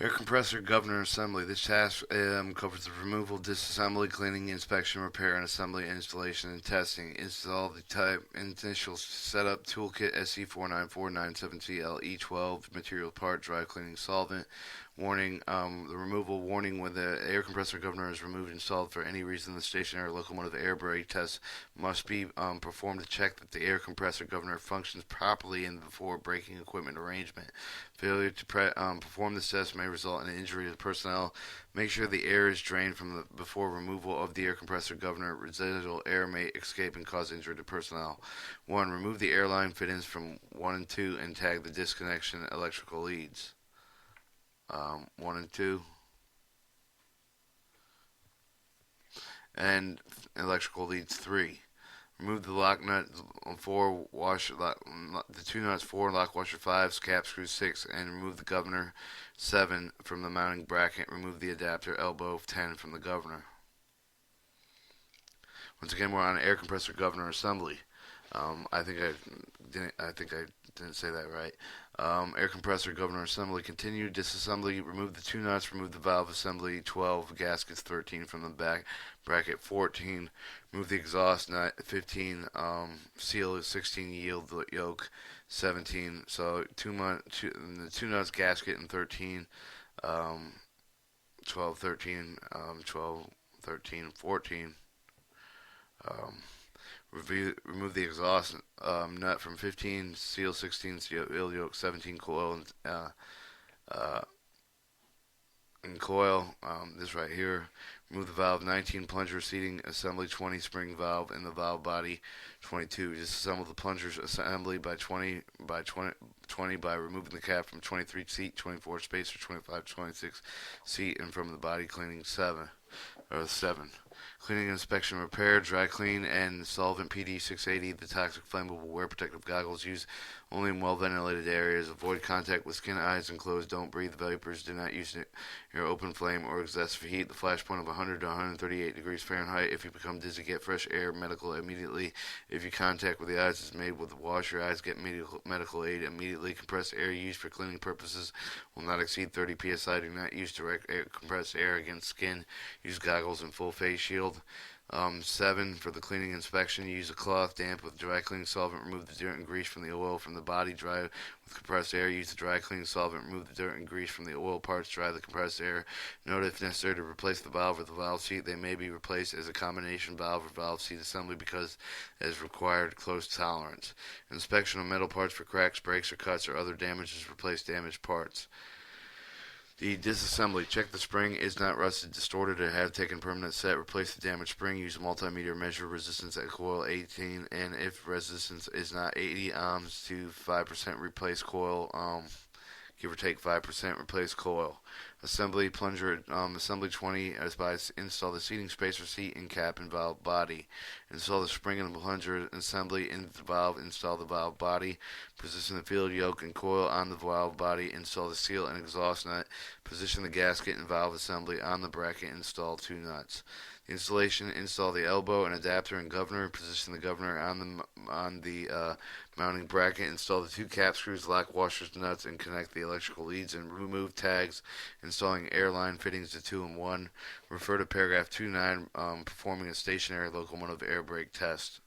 Air compressor governor assembly. This task covers the removal, disassembly, cleaning, inspection, repair, and assembly, installation, and testing. Install the type initial setup toolkit SC494970L E12 material part dry cleaning solvent. Warning: the removal warning when the air compressor governor is removed and installed for any reason. The stationary locomotive air brake test must be performed to check that the air compressor governor functions properly and before braking equipment arrangement. Failure to perform this test may result in an injury to the personnel. Make sure the air is drained from before removal of the air compressor governor. Residual air may escape and cause injury to personnel. 1. Remove the airline fittings from 1 and 2 and tag the disconnection electrical leads. 1 and 2 and electrical leads 3. Remove the lock nut 4, the 2 nuts 4, lock washer 5, cap screw 6, and remove the governor 7 from the mounting bracket. Remove the adapter elbow 10 from the governor. Once again, we're on air compressor governor assembly. I think I didn't say that right. Air compressor governor assembly. Continue disassembly. Remove the 2 nuts. Remove the valve assembly 12. Gaskets 13 from the back bracket 14. Remove the exhaust nut 15. Seal 16. Yield yoke 17. So the 2 nuts gasket and 13. 12, 13, 12, 13, 14. Remove the exhaust nut from 15, seal 16, seal yoke 17, coil and coil. This right here. Remove the valve 19, plunger seating assembly 20, spring valve in the valve body 22. Disassemble the plunger assembly by 20 by removing the cap from 23 seat, 24 spacer, 25, 26 seat, and from the body cleaning 7. Cleaning, inspection, repair, dry clean, and solvent PD 680. The toxic flammable wear protective goggles used only in well ventilated areas. Avoid contact with skin, eyes, and clothes. Don't breathe vapors. Do not use your open flame or excessive heat. The flash point of 100 to 138 degrees Fahrenheit. If you become dizzy, get fresh air. Medical immediately. If you contact with the eyes is made with wash your eyes. Get medical aid immediately. Compressed air used for cleaning purposes will not exceed 30 psi. Do not use direct compressed air against skin. Use goggles and full face shield. 7. For the cleaning inspection, use a cloth damp with dry cleaning solvent. Remove the dirt and grease from the oil from the body. Dry with compressed air. Use the dry cleaning solvent. Remove the dirt and grease from the oil parts. Dry the compressed air. Note if necessary to replace the valve or the valve seat. They may be replaced as a combination valve or valve seat assembly because as required close tolerance. Inspection of metal parts for cracks, breaks, or cuts or other damages. Replace damaged parts. The disassembly. Check the spring is not rusted, distorted, or have taken permanent set. Replace the damaged spring. Use a multimeter. Measure resistance at coil 18, and if resistance is not 80 ohms to 5%, replace coil. Give or take 5%. Replace coil. Assembly plunger assembly 20 as by install the seating spacer seat and cap and valve body. Install the spring and the plunger assembly into the valve. Install the valve body. Position the field yoke and coil on the valve body. Install the seal and exhaust nut. Position the gasket and valve assembly on the bracket. Install 2 nuts. The installation: install the elbow and adapter and governor. Position the governor on the mounting bracket. Install the 2 cap screws, lock washers, nuts, and connect the electrical leads and remove tags. Installing airline fittings to 2 and 1. Refer to paragraph 2.9, performing a stationary locomotive air brake test.